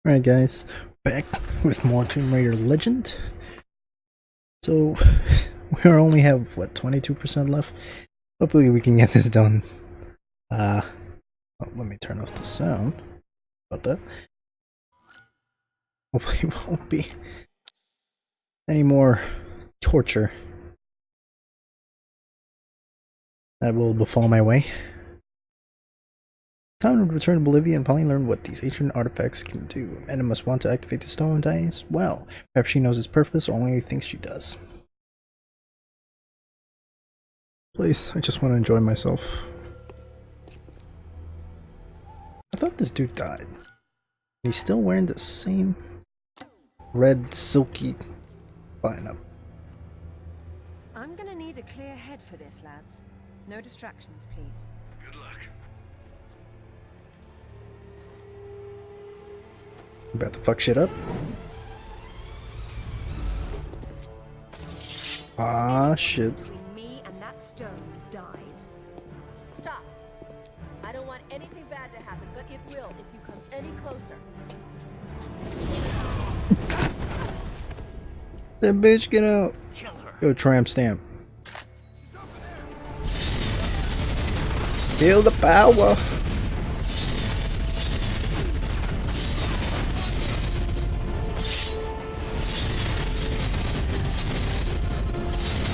Alright guys, back with more Tomb Raider Legend. So, we only have, what, 22% left? Hopefully we can get this done. Oh, let me turn off the sound. About that. Hopefully it won't be any more torture that will befall my way. Time to return to Bolivia and finally learn what these ancient artifacts can do. Amanda must want to activate the stone dice. Well, perhaps she knows its purpose or only thinks she does. Please, I just want to enjoy myself. I thought this dude died. He's still wearing the same red silky lineup. I'm gonna need a clear head for this, lads. No distractions, please. Good luck. About to fuck shit up. Ah, shit. Between me and that stone dies. Stop! I don't want anything bad to happen, but it will if you come any closer. That bitch, get out. Yo, tramp stamp. Feel the power.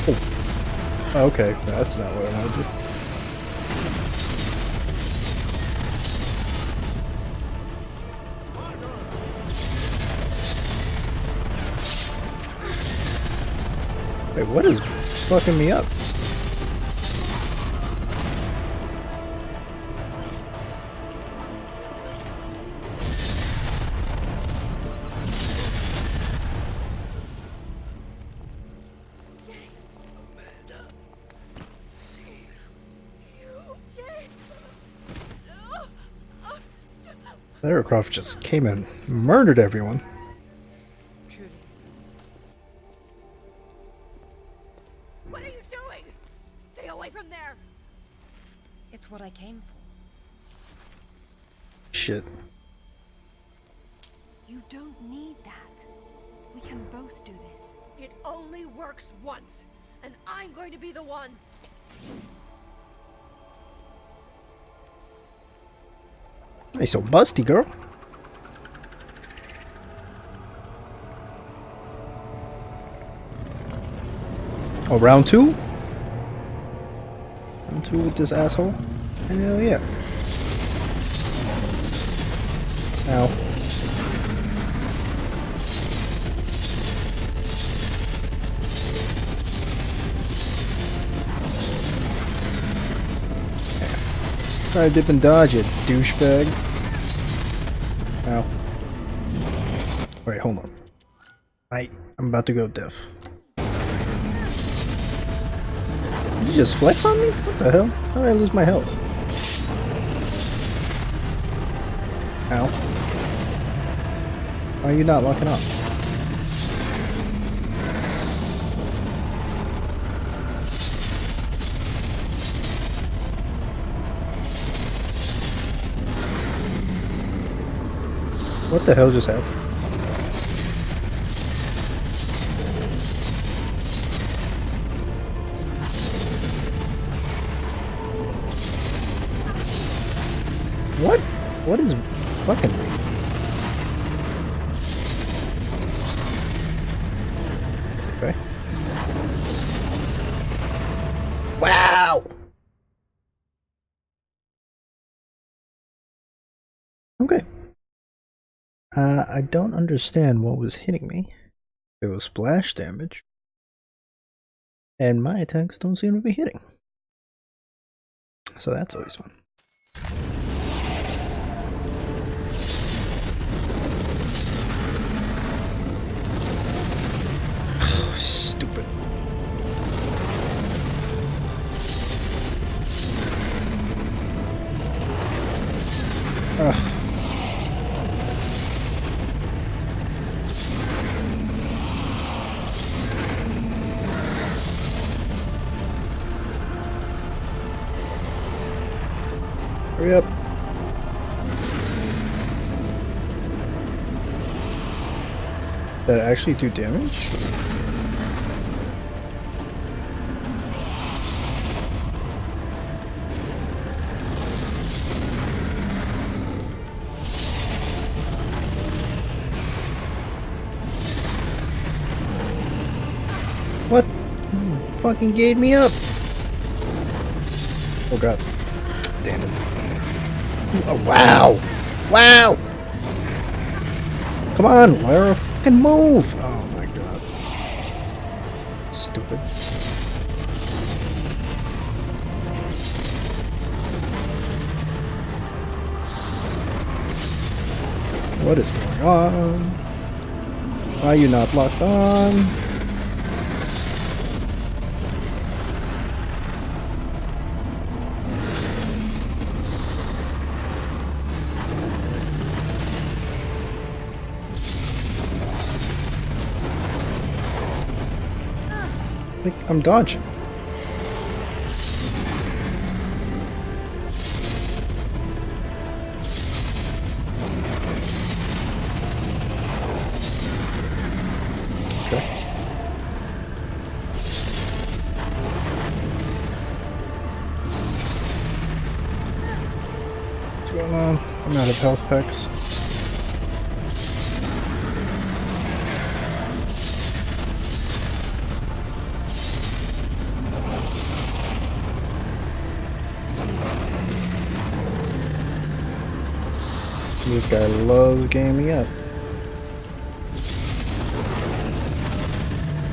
Oh. Okay, that's not what I wanted to do. Wait, what is fucking me up? Lara Croft just came and murdered everyone. Truly. What are you doing? Stay away from there! It's what I came for. Shit. You don't need that. We can both do this. It only works once, and I'm going to be the one. Hey, so busty, girl. Oh, round two? Round two with this asshole? Hell yeah. Ow. Try to dip and dodge it, douchebag. Ow. Wait, hold on. I'm about to go deaf. Did you just flex on me? What the hell? How did I lose my health? Ow. Why are you not locking up? What the hell just happened? What? What is fucking me? Okay. Wow! Okay. I don't understand what was hitting me. It was splash damage. And my attacks don't seem to be hitting. So that's always fun. Stupid. Ugh. Hurry up. that actually do damage? What? Fucking gave me up. Oh god. Damn it. Oh, wow! Wow! Come on, Lara. Fucking move! Oh my god. Stupid. What is going on? Why are you not locked on? I'm dodging. Okay. What's going on? I'm out of health packs. This guy loves getting me up.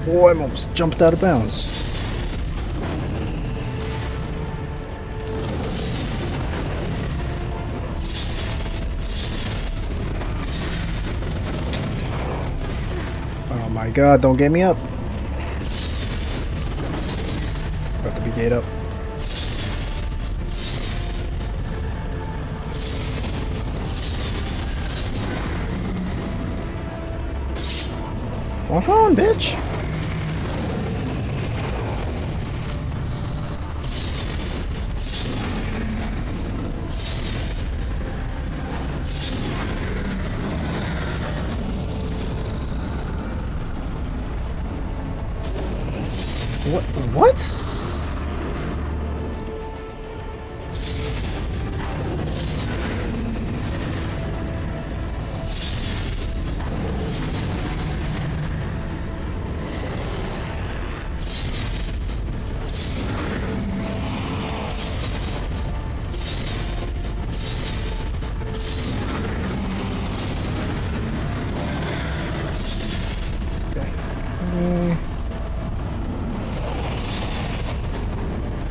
Oh, I'm almost jumped out of bounds. Oh my god, don't get me up. About to be gate up. Walk on, bitch! What?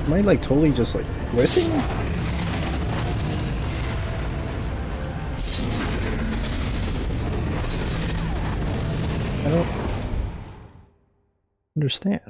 Am I like totally just like whiffing? I don't understand.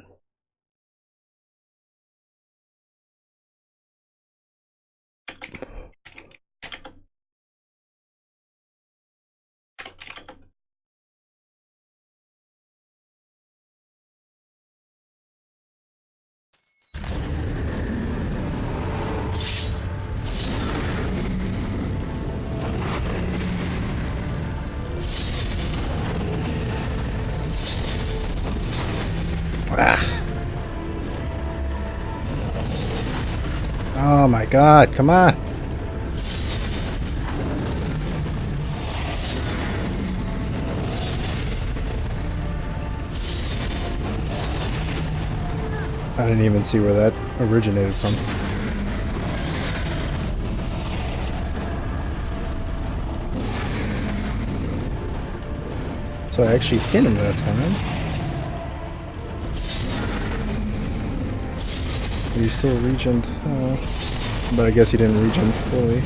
Ah. Oh my god, come on. I didn't even see where that originated from. So I actually hit him that time. He still regened, but I guess he didn't regen fully.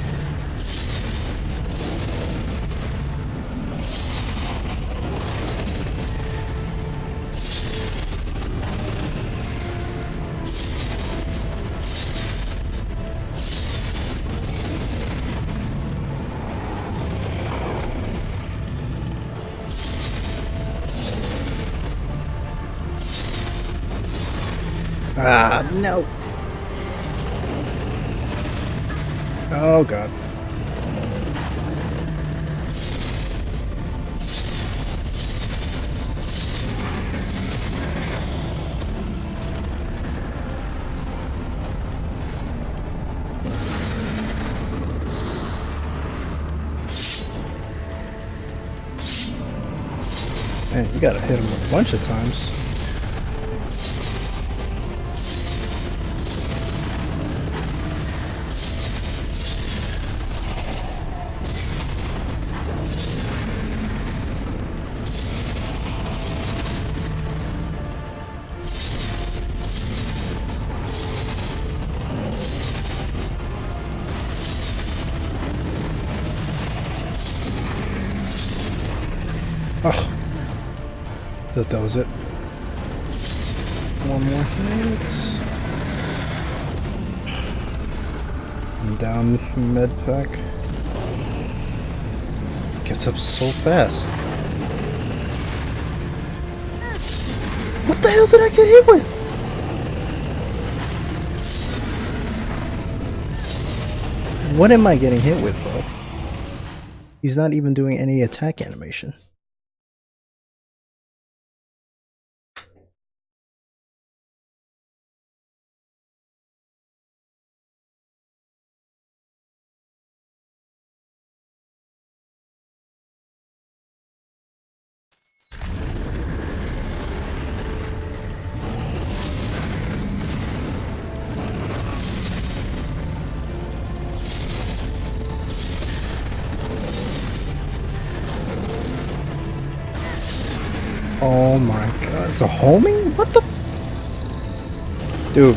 Ah, no! Oh god. Man, you gotta hit him a bunch of times. Oh, that was it. One more hit. And down med pack. Gets up so fast. What the hell did I get hit with? What am I getting hit with, bro? He's not even doing any attack animation. Oh my god, it's a homing? What the? Dude.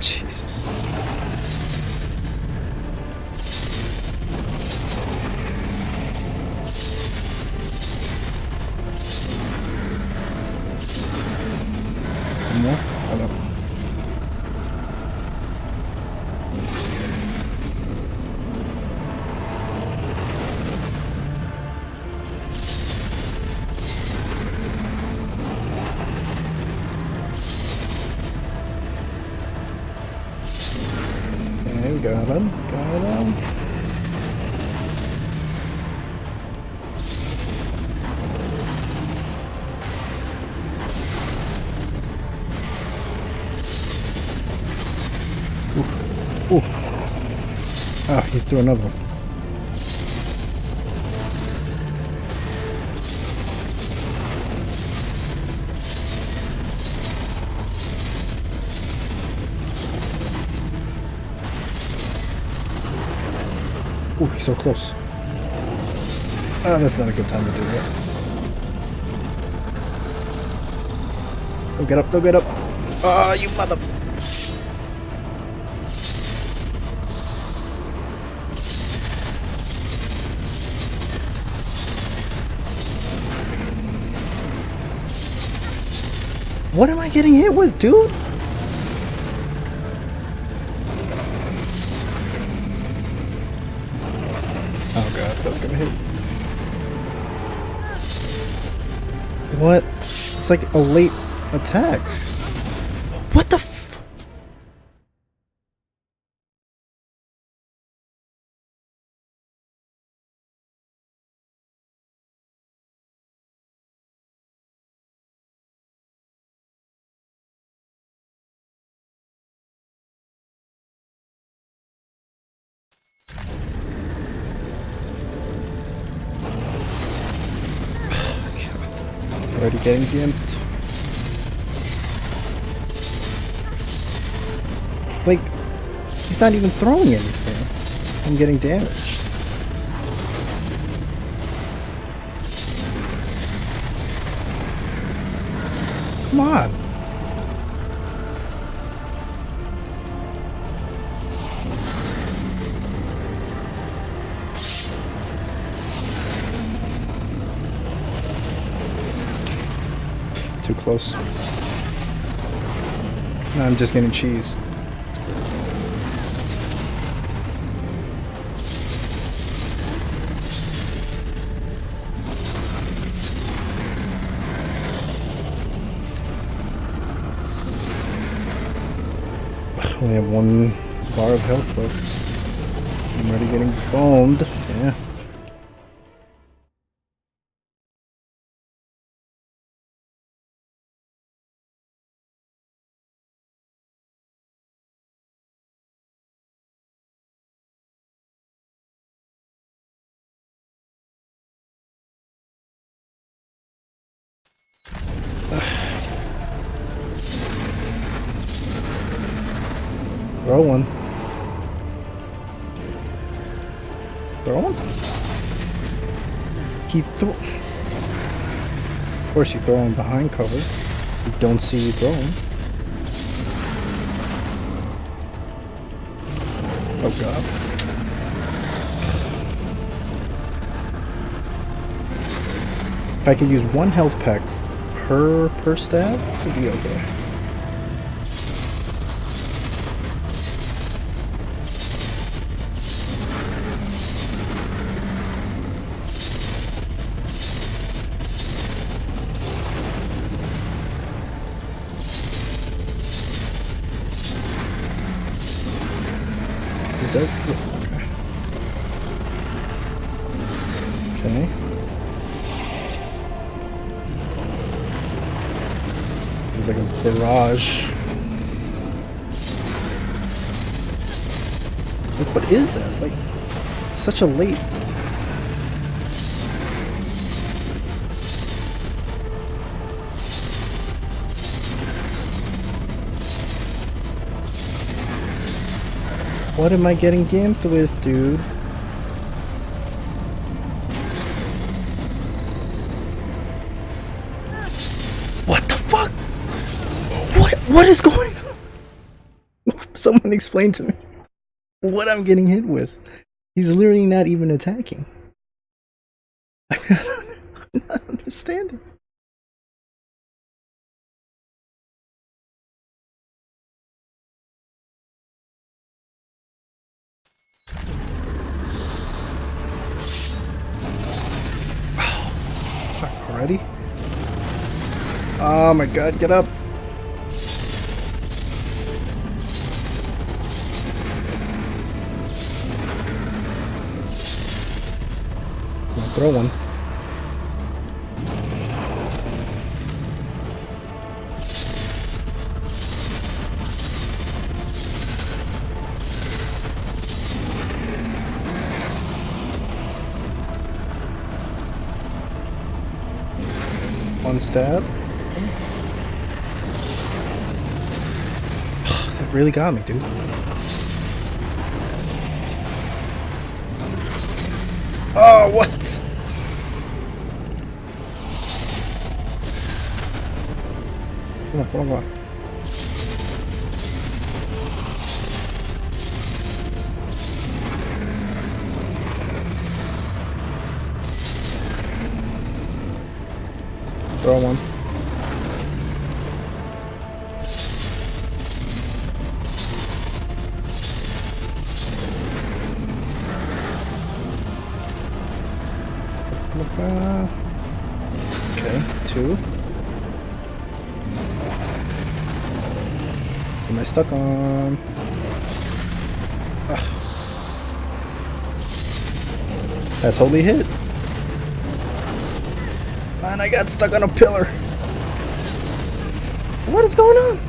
Jesus. One more? Hold up. Okay, got him. Got him. Ooh. Ooh. Oh, he's doing another one. Ooh, he's so close. Oh, that's not a good time to do that. Don't get up, don't get up. Oh, you mother... What am I getting hit with, dude? Oh god, that's gonna hit. What? It's like a late attack. What the f- Already getting gimped. Like, he's not even throwing anything. I'm getting damaged. Come on. Too close. No, I'm just getting cheesed. Only have one bar of health, folks. I'm already getting boned. Yeah. Throw one. Throw one? Keep throw. Of course, you throw him behind cover. You don't see you throw him. Oh god. If I could use one health pack per stab, it'd be okay. Is that, yeah, okay. Okay. It's like a barrage. Like, what is that? Like, it's such a late. What am I getting gimped with, dude? What the fuck? What is going on? Someone explain to me what I'm getting hit with. He's literally not even attacking. I'm not understanding. Already? Oh my god, get up! Throw one. One stab. That really got me, dude. Oh, what? Come on. Throw one. Okay, two. Am I stuck on? Ugh. That totally hit. Man, I got stuck on a pillar. What is going on?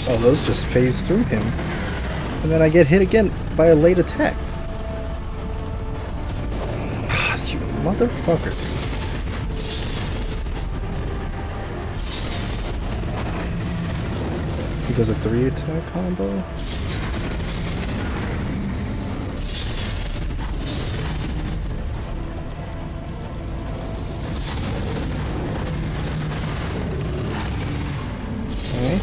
Oh, those just phase through him. And then I get hit again by a late attack. You motherfucker. He does a 3-attack combo. Okay.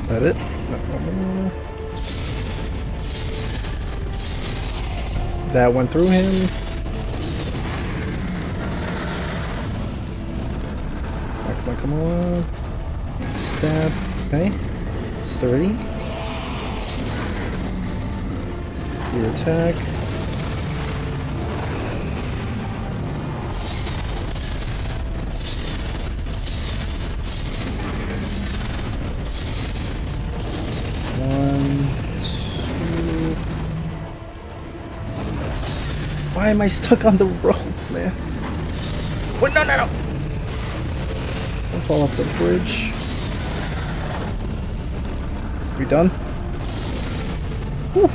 That it? No. That went through him. Come on. Stab. Okay. It's 3. Your attack. One, two. Why am I stuck on the rope, man? What? No, no, no! Don't fall off the bridge. We done? Whew.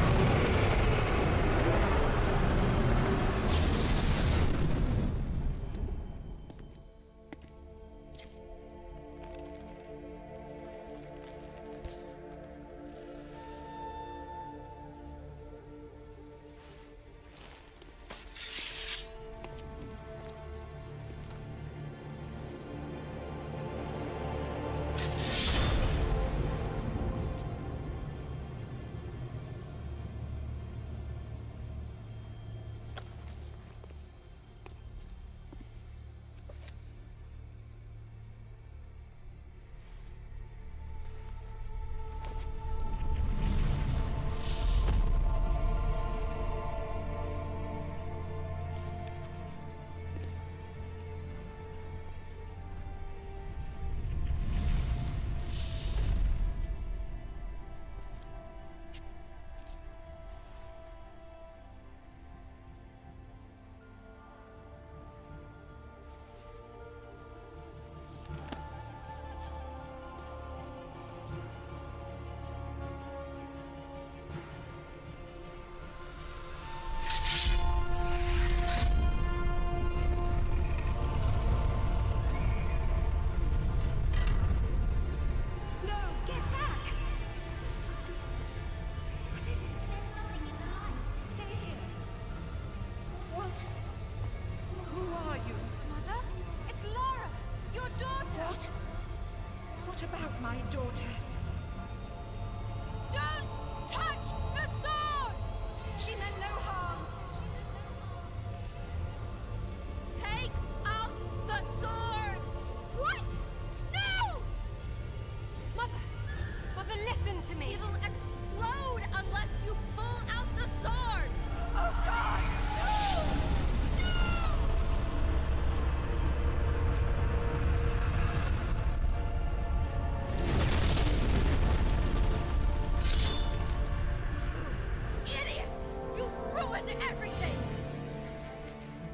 What about my daughter? Don't touch the sword! She meant no harm. Take out the sword! What? No! Mother, listen to me. It'll explode unless you pull out the sword! Oh God! No! Idiots! You ruined everything!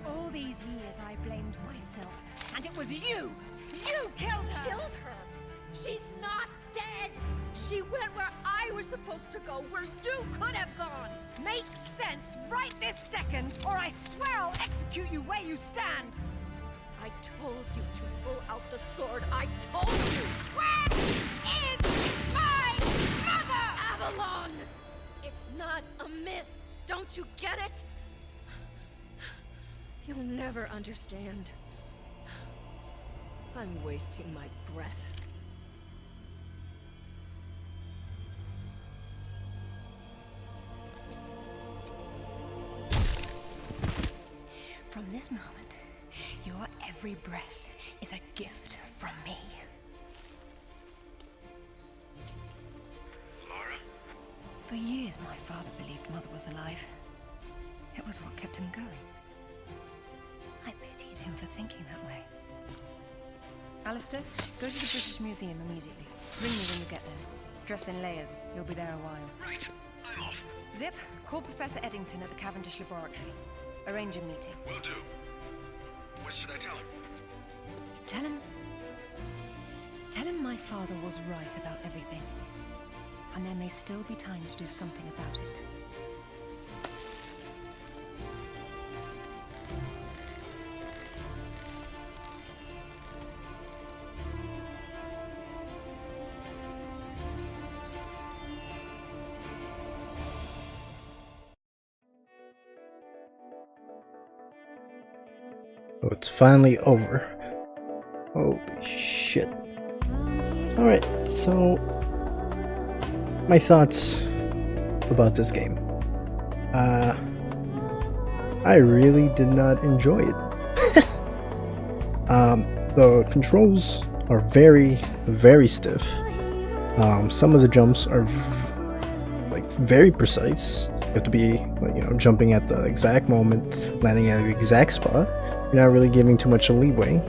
All these years I blamed myself, and it was you! You killed her! Killed her? She's not dead! She went where I was supposed to go, where you could have gone! Make sense right this second, or I swear I'll execute you where you stand! I told you to pull out the sword. I told you! Where is my mother? Avalon! It's not a myth. Don't you get it? You'll never understand. I'm wasting my breath. From this moment, your every breath is a gift from me. Laura? For years, my father believed Mother was alive. It was what kept him going. I pitied him for thinking that way. Alistair, go to the British Museum immediately. Ring me when you get there. Dress in layers. You'll be there a while. Right, I'm off. Zip, call Professor Eddington at the Cavendish Laboratory. Arrange a meeting. Will do. What should I tell him? Tell him my father was right about everything. And there may still be time to do something about it. Oh, it's finally over. Holy shit. Alright, so my thoughts about this game. I really did not enjoy it. The controls are very, very stiff. Some of the jumps are like very precise. You have to be like, you know, jumping at the exact moment, landing at the exact spot. You're not really giving too much leeway.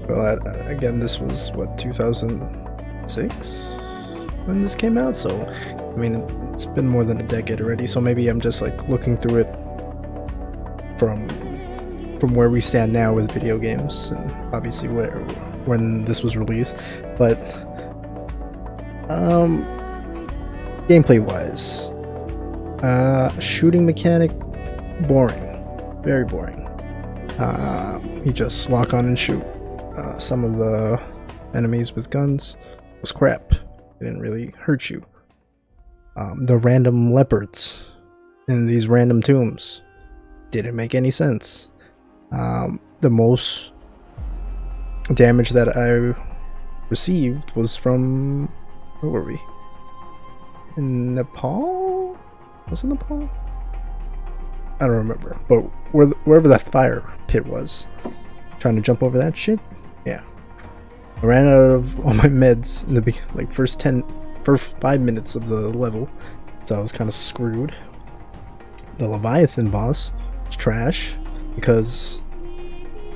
Well, again, this was what, 2006 when this came out, so I mean it's been more than a decade already. So maybe I'm just like looking through it from where we stand now with video games, and obviously when this was released. But gameplay wise, shooting mechanic, boring, very boring. You just lock on and shoot. Some of the enemies with guns was crap. It didn't really hurt you. The random leopards in these random tombs didn't make any sense. The most damage that I received was from, where were we? In Nepal? Was it Nepal? I don't remember, but wherever that fire pit was, trying to jump over that shit, yeah. I ran out of all my meds in the first 5 minutes of the level, so I was kind of screwed. The Leviathan boss was trash because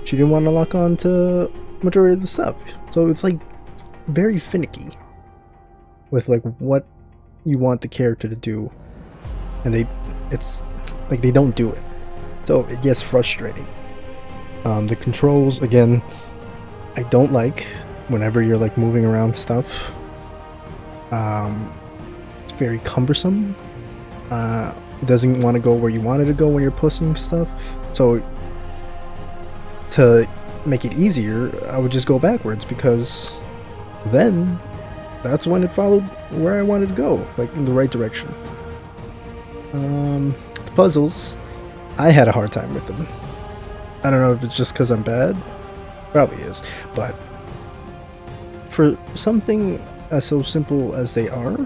she didn't want to lock on to majority of the stuff, so it's like very finicky with like what you want the character to do, and it's like they don't do it, so it gets frustrating. The controls, again, I don't like whenever you're like moving around stuff. It's very cumbersome. It doesn't want to go where you want it to go when you're pushing stuff, so to make it easier I would just go backwards, because then that's when it followed where I wanted to go, like in the right direction. The puzzles, I had a hard time with them. I don't know if it's just because I'm bad, probably is, but for something as so simple as they are,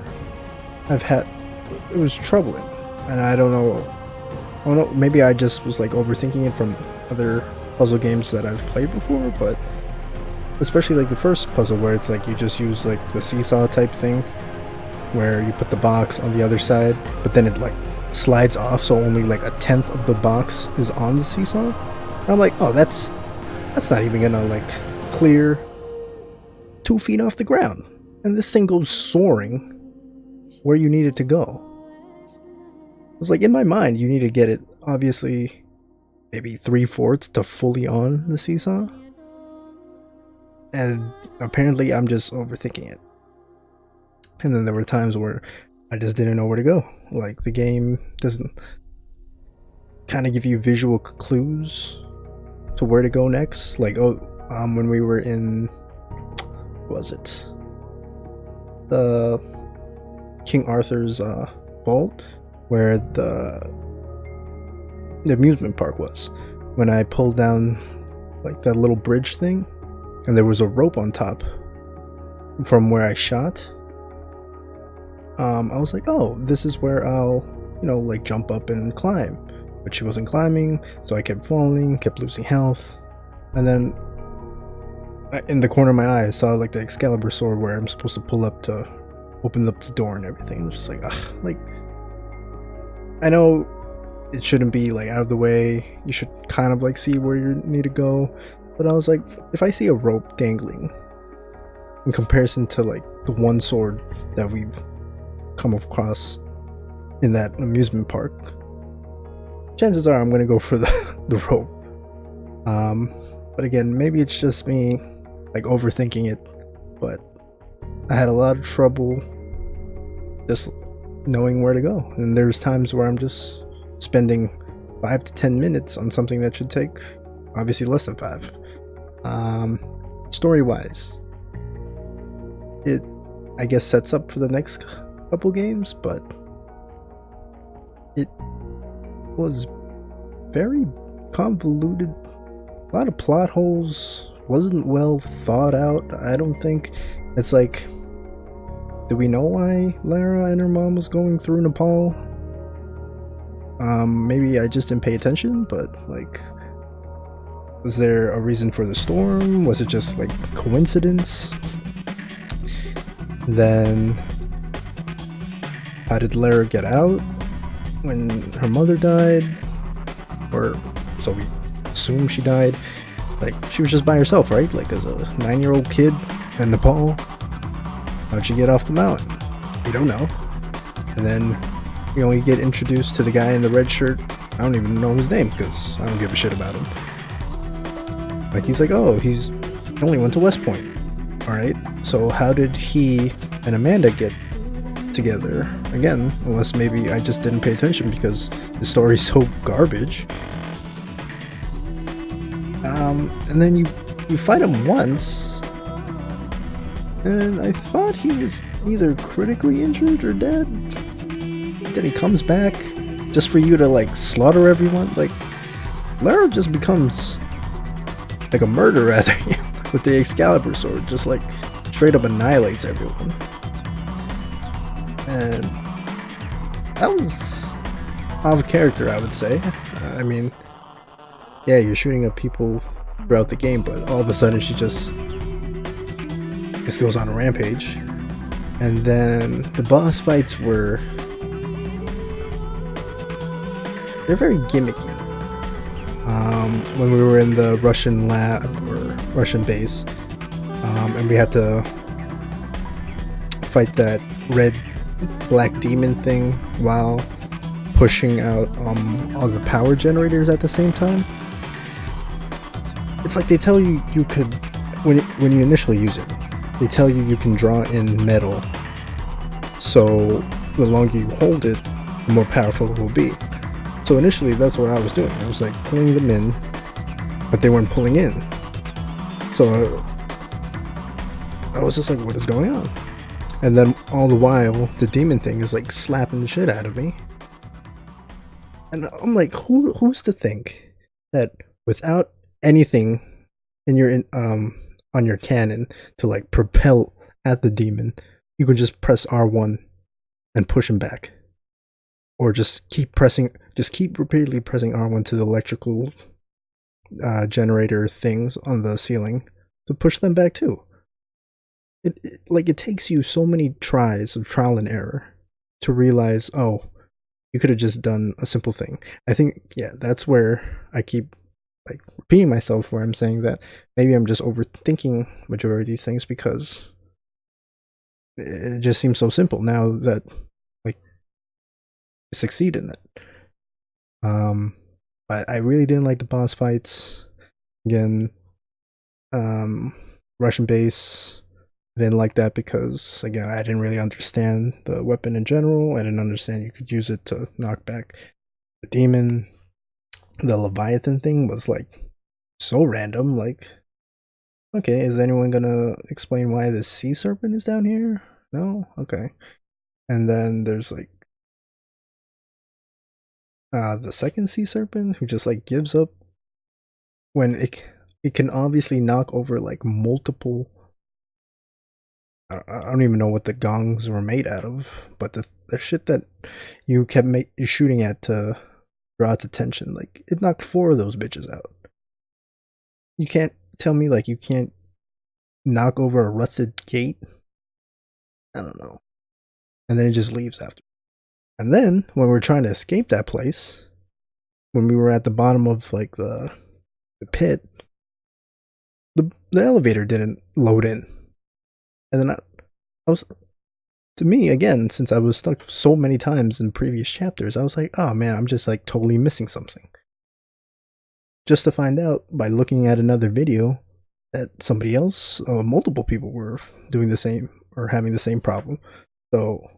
it was troubling, and I don't know, maybe I just was like overthinking it from other puzzle games that I've played before, but especially like the first puzzle where it's like you just use like the seesaw type thing where you put the box on the other side, but then it like slides off, so only like a tenth of the box is on the seesaw. And I'm like, oh, that's not even gonna like clear 2 feet off the ground, and this thing goes soaring where you need it to go. It's like, in my mind, you need to get it obviously maybe 3/4 to fully on the seesaw, and apparently I'm just overthinking it. And then there were times where I just didn't know where to go. Like, the game doesn't kind of give you visual clues to where to go next. Like, when we were in, what was it, the King Arthur's vault, where the amusement park was, when I pulled down like that little bridge thing and there was a rope on top from where I shot, I was like, oh, this is where I'll, you know, like jump up and climb. But she wasn't climbing, so I kept falling, kept losing health, and then in the corner of my eye I saw like the Excalibur sword where I'm supposed to pull up to open up the door and everything. I'm just like, ugh, like, I know it shouldn't be like out of the way, you should kind of like see where you need to go, but I was like, if I see a rope dangling in comparison to like the one sword that we've come across in that amusement park, chances are I'm gonna go for the rope. But again, maybe it's just me like overthinking it, but I had a lot of trouble just knowing where to go, and there's times where I'm just spending 5 to 10 minutes on something that should take obviously less than 5. Story wise, it I guess sets up for the next couple games, but it was very convoluted, a lot of plot holes, wasn't well thought out. I don't think it's like, do we know why Lara and her mom was going through Nepal? Maybe I just didn't pay attention, but like, was there a reason for the storm? Was it just like coincidence? Then how did Lara get out? when her mother died, or so we assume she died. Like, she was just by herself, right? Like, as a 9-year-old kid in Nepal. How'd she get off the mountain? We don't know. And then we only get introduced to the guy in the red shirt. I don't even know his name because I don't give a shit about him. Like, he's like, oh, he only went to West Point. Alright, so how did he and Amanda get together again? Unless maybe I just didn't pay attention because the story's so garbage. And then you fight him once, and I thought he was either critically injured or dead. Then he comes back just for you to like slaughter everyone. Like, Lara just becomes like a murderer at the end with the Excalibur sword, just like straight up annihilates everyone. And that was out of character, I would say. I mean, yeah, you're shooting at people throughout the game, but all of a sudden she just goes on a rampage. And then the boss fights they're very gimmicky. When we were in the Russian lab or Russian base, and we had to fight that red black demon thing while pushing out all the power generators at the same time. It's like they tell you could, when you initially use it, they tell you can draw in metal, so the longer you hold it, the more powerful it will be. So initially that's what I was doing. I was like pulling them in, but they weren't pulling in. So I was just like, what is going on? And then all the while, the demon thing is like slapping the shit out of me. And I'm like, who's to think that without anything in your on your cannon to like propel at the demon, you can just press R1 and push him back, or just keep repeatedly pressing R1 to the electrical generator things on the ceiling to push them back too. It takes you so many tries of trial and error to realize, oh, you could have just done a simple thing. I think, yeah, that's where I keep like repeating myself, where I'm saying that maybe I'm just overthinking majority of these things because it just seems so simple now that like I succeed in that. But I really didn't like the boss fights. Again, Russian base, I didn't like that because, again, I didn't really understand the weapon in general. I didn't understand you could use it to knock back the demon. The Leviathan thing was like so random. Like, okay, is anyone gonna explain why the sea serpent is down here? No? Okay. And then there's like the second sea serpent who just like gives up when it can obviously knock over like multiple. I don't even know what the gongs were made out of, but the shit that you kept shooting at to draw its attention, like it knocked 4 of those bitches out. You can't tell me like you can't knock over a rusted gate. I don't know. And then it just leaves after. And then when we're trying to escape that place, when we were at the bottom of like the pit, the elevator didn't load in. And then I was, to me, again, since I was stuck so many times in previous chapters, I was like, oh man, I'm just like totally missing something. Just to find out by looking at another video that somebody else, multiple people were doing the same or having the same problem. So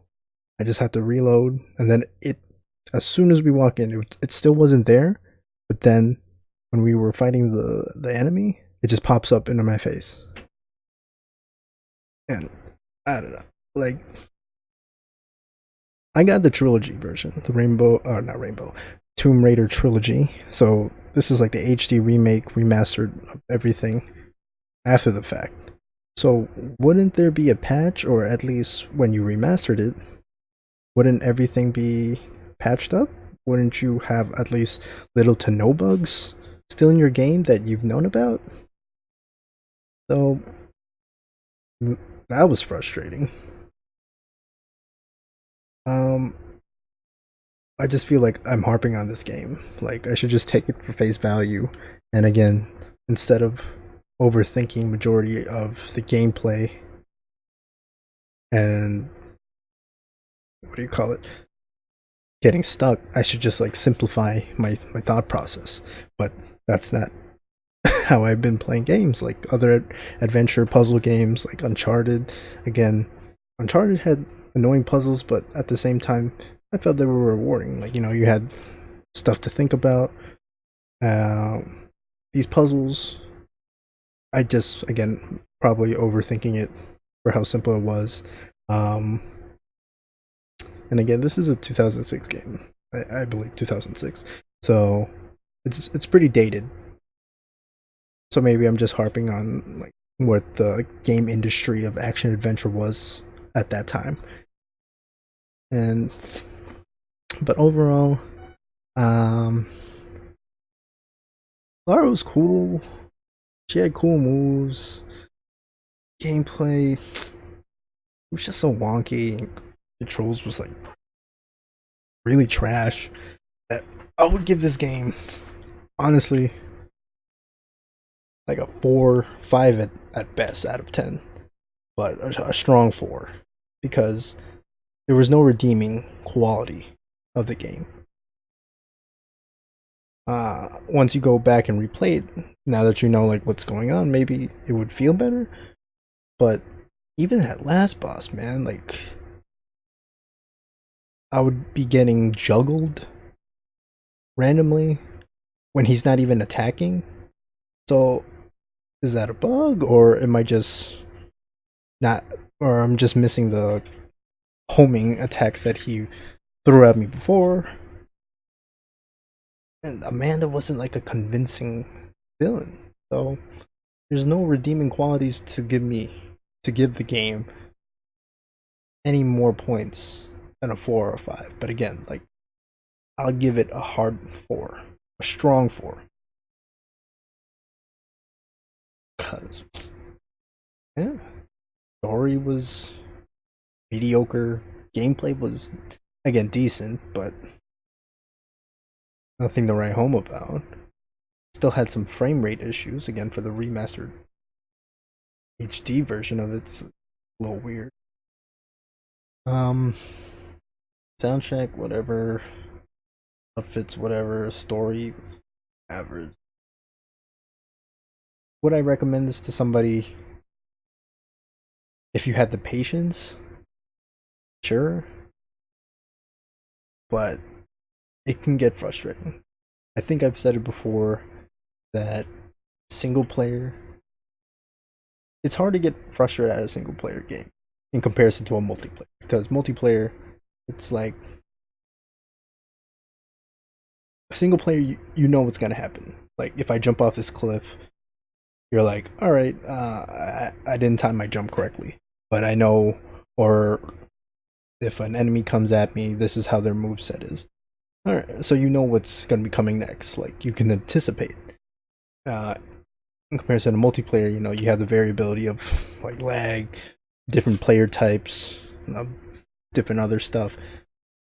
I just had to reload, and then as soon as we walk in, it still wasn't there. But then when we were fighting the enemy, it just pops up into my face. And I don't know, like, I got the trilogy version, the Tomb Raider Trilogy. So this is like the HD remake, remastered of everything after the fact. So wouldn't there be a patch, or at least when you remastered it, wouldn't everything be patched up? Wouldn't you have at least little to no bugs still in your game that you've known about? So that was frustrating. I just feel like I'm harping on this game. Like I should just take it for face value. And again, instead of overthinking majority of the gameplay and what do you call it? Getting stuck, I should just like simplify my thought process. But that's not how I've been playing games, like other adventure puzzle games like Uncharted. Again, Uncharted had annoying puzzles, but at the same time I felt they were rewarding. Like, you know, you had stuff to think about. These puzzles, I just, again, probably overthinking it for how simple it was. And again, this is a 2006 game. I believe 2006. So it's pretty dated. So maybe I'm just harping on like what the game industry of action adventure was at that time. And but overall, Lara was cool. She had cool moves. Gameplay, it was just so wonky. Controls was like really trash. That I would give this game, honestly, like a 4, 5 at best out of 10, but a strong 4 because there was no redeeming quality of the game. Once you go back and replay it, now that you know like what's going on, maybe it would feel better. But even that last boss, man, like I would be getting juggled randomly when he's not even attacking. So is that a bug, or am I just not, or I'm just missing the homing attacks that he threw at me before? And Amanda wasn't like a convincing villain, so there's no redeeming qualities to give the game any more points than a 4 or a 5. But again, like I'll give it a hard 4, a strong 4, cause yeah, story was mediocre, gameplay was again decent, but nothing to write home about. Still had some frame rate issues again for the remastered HD version of it's a little weird. Soundtrack, whatever. Outfits, whatever. Story was average. Would I recommend this to somebody if you had the patience? Sure. But it can get frustrating. I think I've said it before that single player, it's hard to get frustrated at a single player game in comparison to a multiplayer, because multiplayer, it's like a single player, you know what's gonna happen. Like if I jump off this cliff, you're like, all right, I didn't time my jump correctly, but I know. Or if an enemy comes at me, this is how their moveset is. All right, so you know what's gonna be coming next. Like you can anticipate. In comparison to multiplayer, you know, you have the variability of like lag, different player types, different other stuff.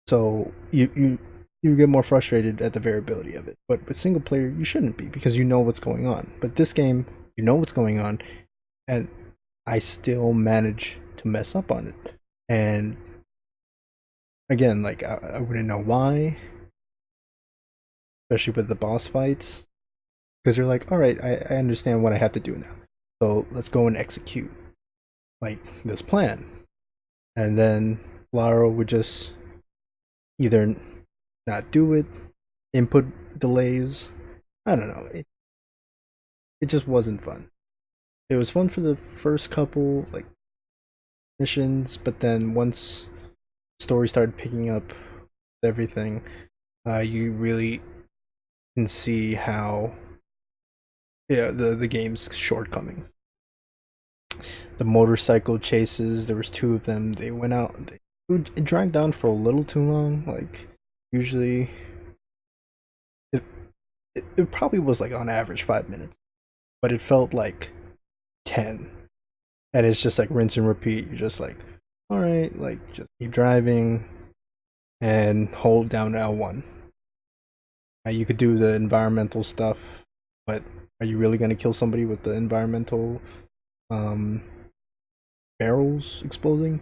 So you get more frustrated at the variability of it. But with single player, you shouldn't be, because you know what's going on. But this game, you know what's going on, and I still manage to mess up on it. And again, like I wouldn't know why, especially with the boss fights, because you're like, all right, I understand what I have to do now, so let's go and execute like this plan. And then Lara would just either not do it, input delays, I don't know, it just wasn't fun. It was fun for the first couple like missions, but then once story started picking up everything, you really can see how, yeah, the game's shortcomings. The motorcycle chases, there was 2 of them. They went out. It dragged on for a little too long. Like usually, it probably was like on average 5 minutes, but it felt like 10. And it's just like rinse and repeat. You're just like, all right, like just keep driving, and hold down L1. You could do the environmental stuff, but are you really gonna kill somebody with the environmental um, barrels exploding?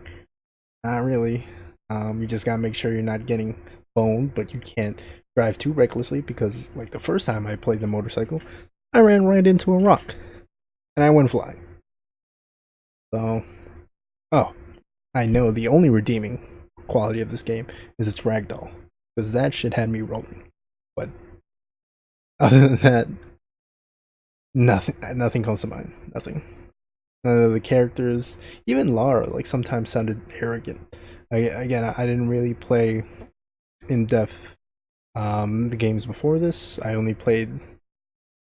Not really. You just gotta make sure you're not getting boned, but you can't drive too recklessly because, like the first time I played the motorcycle, I ran right into a rock and I went flying. So, oh, I know the only redeeming quality of this game is its ragdoll, because that shit had me rolling. But other than that, nothing comes to mind. Nothing. None of the characters, even Lara, like sometimes sounded arrogant. Again, I didn't really play in depth the games before this. I only played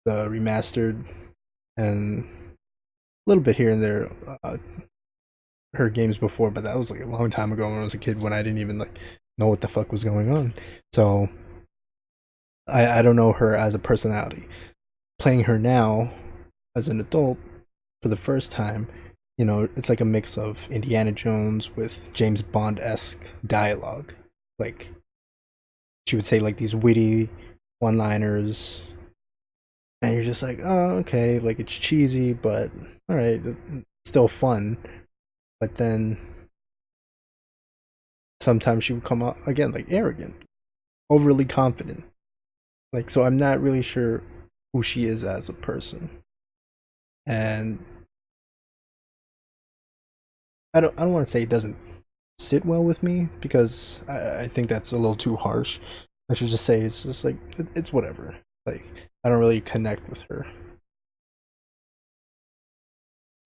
the remastered and a little bit here and there her games before, but that was like a long time ago when I was a kid, when I didn't even like know what the fuck was going on. So I don't know her as a personality. Playing her now as an adult for the first time, you know, it's like a mix of Indiana Jones with James Bond-esque dialogue. Like, she would say like these witty one-liners, and you're just like, oh, okay, like it's cheesy, but all right, still fun. But then sometimes she would come out again like arrogant, overly confident. Like, so I'm not really sure who she is as a person. And I don't want to say it doesn't sit well with me, because I think that's a little too harsh. I should just say it's just like it's whatever. Like, I don't really connect with her.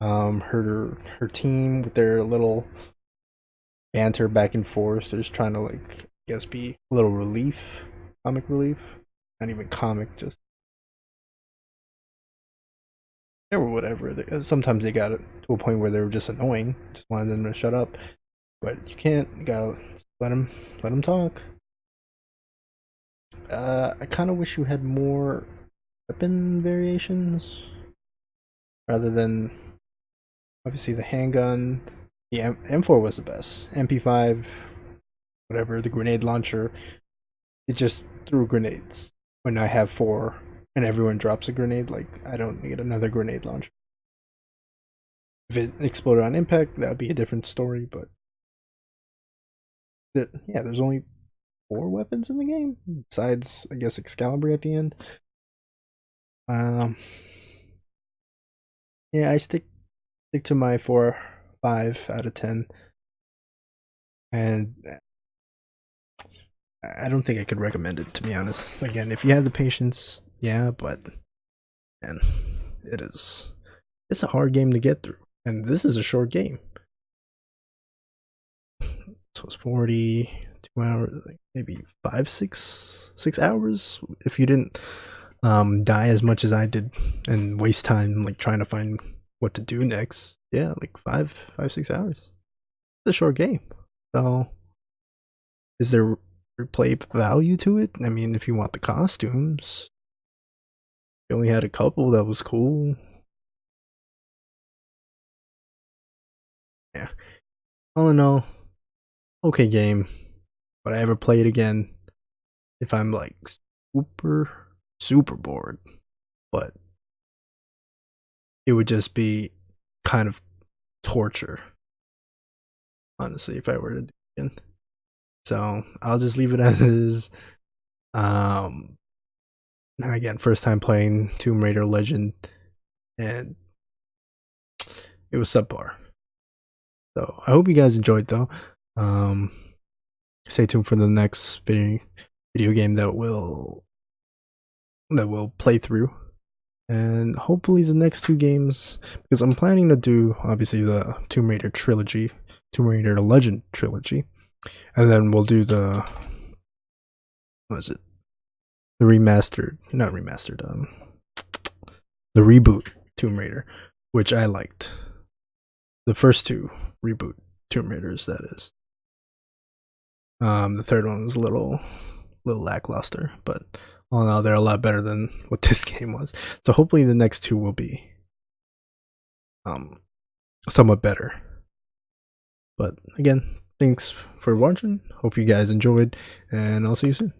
Her team with their little banter back and forth, they're just trying to, like, I guess, be a little relief, comic relief. Not even comic, just they were whatever. Sometimes they got it to a point where they were just annoying. Just wanted them to shut up, but you can't. You gotta let them talk. I kind of wish you had more weapon variations rather than obviously the handgun. The M4 was the best. MP5, whatever, the grenade launcher. It just threw grenades. When I have 4 and everyone drops a grenade, like, I don't need another grenade launcher. If it exploded on impact, that would be a different story, but yeah, there's only 4 weapons in the game, besides, I guess, Excalibur at the end. Yeah, I stick to my 5 out of 10, and I don't think I could recommend it, to be honest. Again, if you have the patience, yeah, but man, it's a hard game to get through, and this is a short game. So it's 42 hours, like maybe 6 hours if you didn't die as much as I did and waste time like trying to find what to do next. Yeah, like 6 hours. It's a short game. So is there replay value to it? I mean, if you want the costumes, you only had a couple that was cool. Yeah. All in all, okay game. Would I ever play it again if I'm like super bored? But it would just be kind of torture, honestly, if I were to do it again. So I'll just leave it as is. Again, first time playing Tomb Raider Legend, and it was subpar. So I hope you guys enjoyed, though. Stay tuned for the next video game that we'll play through, and hopefully the next 2 games, because I'm planning to do obviously the Tomb Raider Trilogy, Tomb Raider Legend Trilogy, and then we'll do the the reboot Tomb Raider, which I liked. The first 2 reboot Tomb Raiders, that is. The third one was a little lackluster, but all in all, they're a lot better than what this game was. So hopefully the next 2 will be somewhat better. But again, thanks for watching. Hope you guys enjoyed, and I'll see you soon.